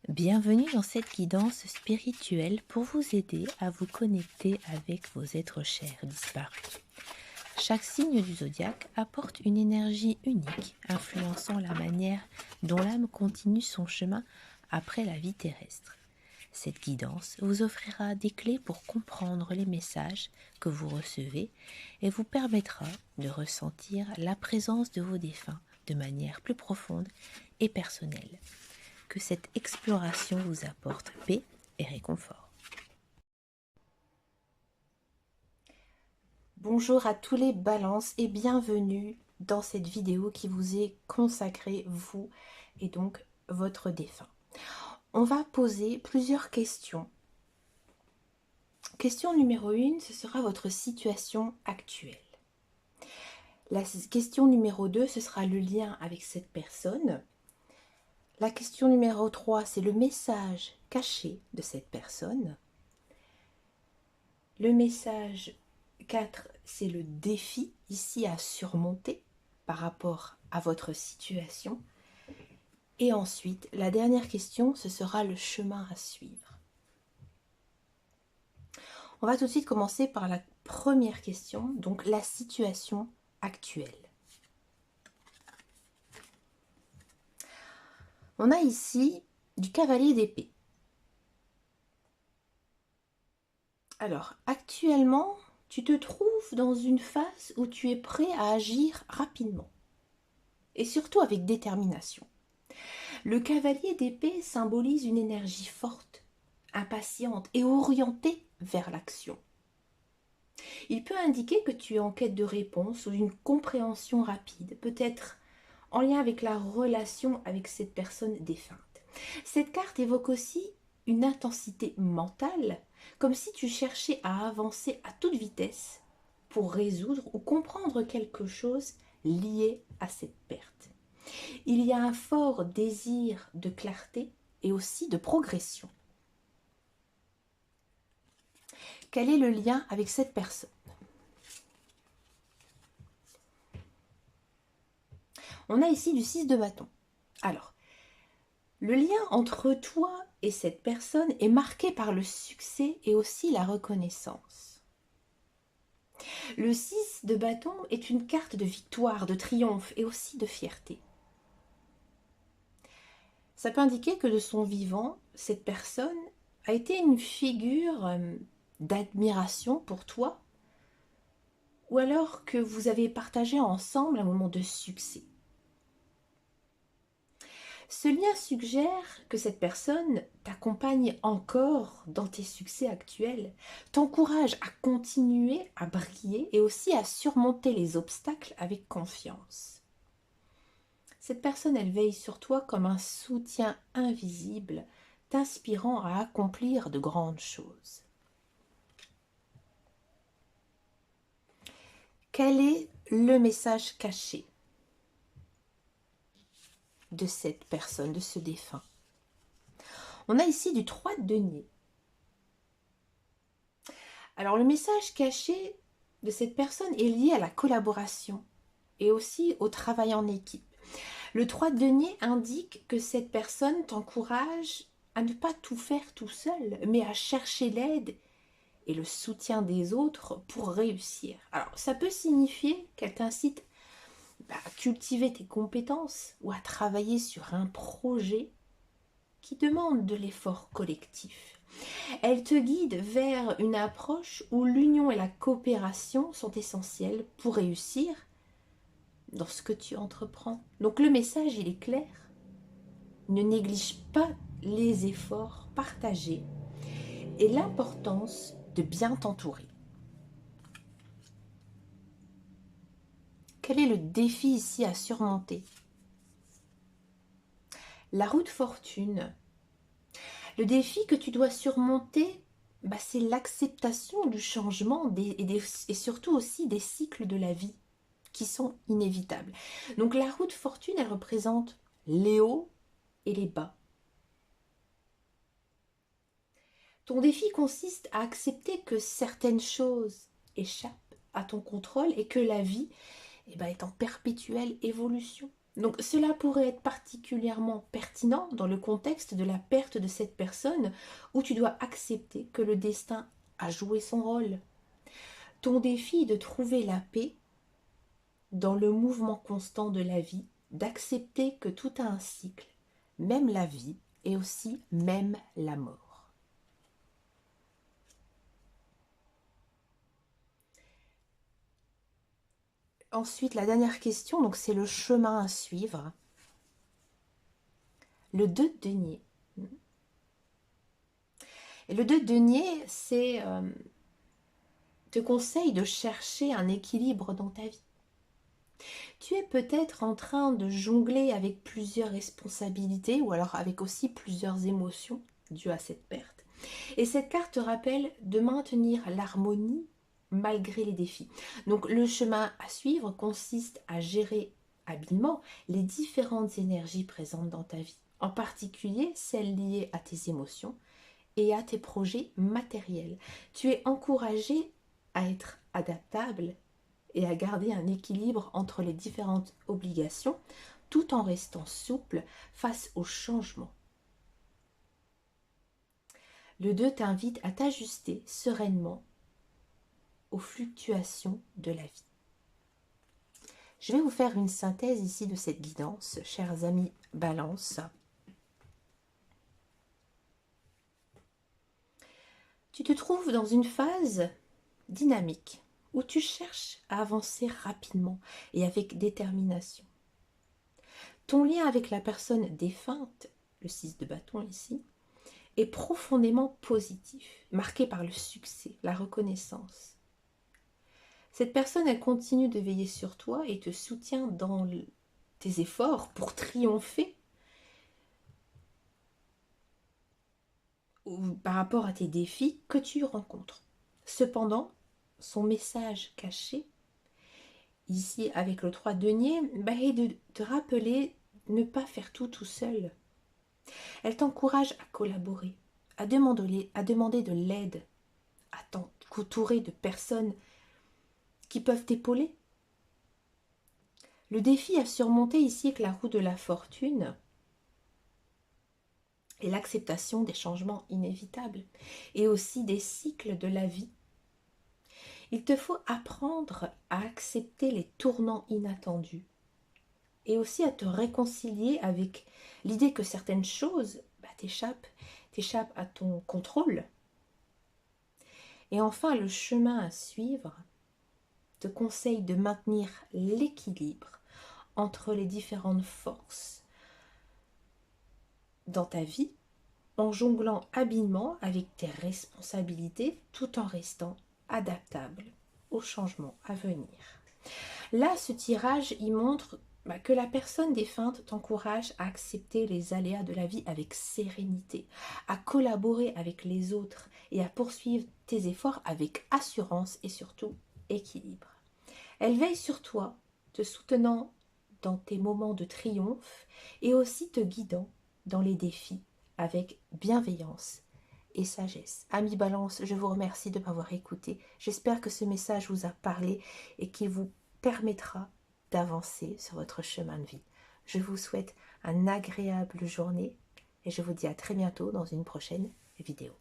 Bienvenue dans cette guidance spirituelle pour vous aider à vous connecter avec vos êtres chers disparus. Chaque signe du zodiaque apporte une énergie unique, influençant la manière dont l'âme continue son chemin après la vie terrestre. Cette guidance vous offrira des clés pour comprendre les messages que vous recevez et vous permettra de ressentir la présence de vos défunts de manière plus profonde et personnelle. Que cette exploration vous apporte paix et réconfort. Bonjour à tous les balances et bienvenue dans cette vidéo qui vous est consacrée, vous et donc votre défunt. On va poser plusieurs questions. Question numéro 1, ce sera votre situation actuelle. La question numéro 2, ce sera le lien avec cette personne. La question numéro 3, c'est le message caché de cette personne. Le message 4, c'est le défi ici à surmonter par rapport à votre situation. Et ensuite, la dernière question, ce sera le chemin à suivre. On va tout de suite commencer par la première question, donc la situation actuelle. On a ici du cavalier d'épée. Alors, actuellement, tu te trouves dans une phase où tu es prêt à agir rapidement et surtout avec détermination. Le cavalier d'épée symbolise une énergie forte, impatiente et orientée vers l'action. Il peut indiquer que tu es en quête de réponse ou d'une compréhension rapide, peut-être en lien avec la relation avec cette personne défunte. Cette carte évoque aussi une intensité mentale, comme si tu cherchais à avancer à toute vitesse pour résoudre ou comprendre quelque chose lié à cette perte. Il y a un fort désir de clarté et aussi de progression. Quel est le lien avec cette personne? On a ici du 6 de bâton. Alors, le lien entre toi et cette personne est marqué par le succès et aussi la reconnaissance. Le 6 de bâton est une carte de victoire, de triomphe et aussi de fierté. Ça peut indiquer que de son vivant, cette personne a été une figure d'admiration pour toi, ou alors que vous avez partagé ensemble un moment de succès. Ce lien suggère que cette personne t'accompagne encore dans tes succès actuels, t'encourage à continuer à briller et aussi à surmonter les obstacles avec confiance. Cette personne, elle veille sur toi comme un soutien invisible, t'inspirant à accomplir de grandes choses. Quel est le message caché de cette personne, de ce défunt? On a ici du 3 de denier. Alors le message caché de cette personne est lié à la collaboration et aussi au travail en équipe. Le 3 de denier indique que cette personne t'encourage à ne pas tout faire tout seul, mais à chercher l'aide et le soutien des autres pour réussir. Alors ça peut signifier qu'elle t'incite à cultiver tes compétences ou à travailler sur un projet qui demande de l'effort collectif. Elle te guide vers une approche où l'union et la coopération sont essentielles pour réussir dans ce que tu entreprends. Donc le message, il est clair. Ne néglige pas les efforts partagés et l'importance de bien t'entourer. Quel est le défi ici à surmonter? La roue de fortune. Le défi que tu dois surmonter, c'est l'acceptation du changement et surtout aussi des cycles de la vie qui sont inévitables. Donc la roue de fortune, elle représente les hauts et les bas. Ton défi consiste à accepter que certaines choses échappent à ton contrôle et que la vie est en perpétuelle évolution. Donc cela pourrait être particulièrement pertinent dans le contexte de la perte de cette personne où tu dois accepter que le destin a joué son rôle. Ton défi est de trouver la paix dans le mouvement constant de la vie, d'accepter que tout a un cycle, même la vie et aussi même la mort. Ensuite, la dernière question, donc c'est le chemin à suivre. Le 2 de denier. Et le 2 de denier, c'est te conseille de chercher un équilibre dans ta vie. Tu es peut-être en train de jongler avec plusieurs responsabilités ou alors avec aussi plusieurs émotions dues à cette perte. Et cette carte te rappelle de maintenir l'harmonie malgré les défis. Donc le chemin à suivre consiste à gérer habilement les différentes énergies présentes dans ta vie, en particulier celles liées à tes émotions et à tes projets matériels. Tu es encouragé à être adaptable et à garder un équilibre entre les différentes obligations tout en restant souple face au changement. Le 2 t'invite à t'ajuster sereinement aux fluctuations de la vie. Je vais vous faire une synthèse ici de cette guidance, chers amis Balance. Tu te trouves dans une phase dynamique où tu cherches à avancer rapidement et avec détermination. Ton lien avec la personne défunte, le 6 de bâton ici, est profondément positif, marqué par le succès, la reconnaissance. Cette personne, elle continue de veiller sur toi et te soutient dans tes efforts pour triompher par rapport à tes défis que tu rencontres. Cependant, son message caché, ici avec le 3 de denier, est de te rappeler ne pas faire tout seul. Elle t'encourage à collaborer, à demander de l'aide, à t'entourer de personnes qui peuvent t'épauler. Le défi à surmonter ici avec la roue de la fortune et l'acceptation des changements inévitables et aussi des cycles de la vie. Il te faut apprendre à accepter les tournants inattendus et aussi à te réconcilier avec l'idée que certaines choses t'échappent à ton contrôle. Et enfin, le chemin à suivre te conseille de maintenir l'équilibre entre les différentes forces dans ta vie en jonglant habilement avec tes responsabilités tout en restant adaptable aux changements à venir. Là, ce tirage, il montre que la personne défunte t'encourage à accepter les aléas de la vie avec sérénité, à collaborer avec les autres et à poursuivre tes efforts avec assurance et surtout équilibre. Elle veille sur toi, te soutenant dans tes moments de triomphe et aussi te guidant dans les défis avec bienveillance et sagesse. Amis Balance, je vous remercie de m'avoir écouté. J'espère que ce message vous a parlé et qu'il vous permettra d'avancer sur votre chemin de vie. Je vous souhaite une agréable journée et je vous dis à très bientôt dans une prochaine vidéo.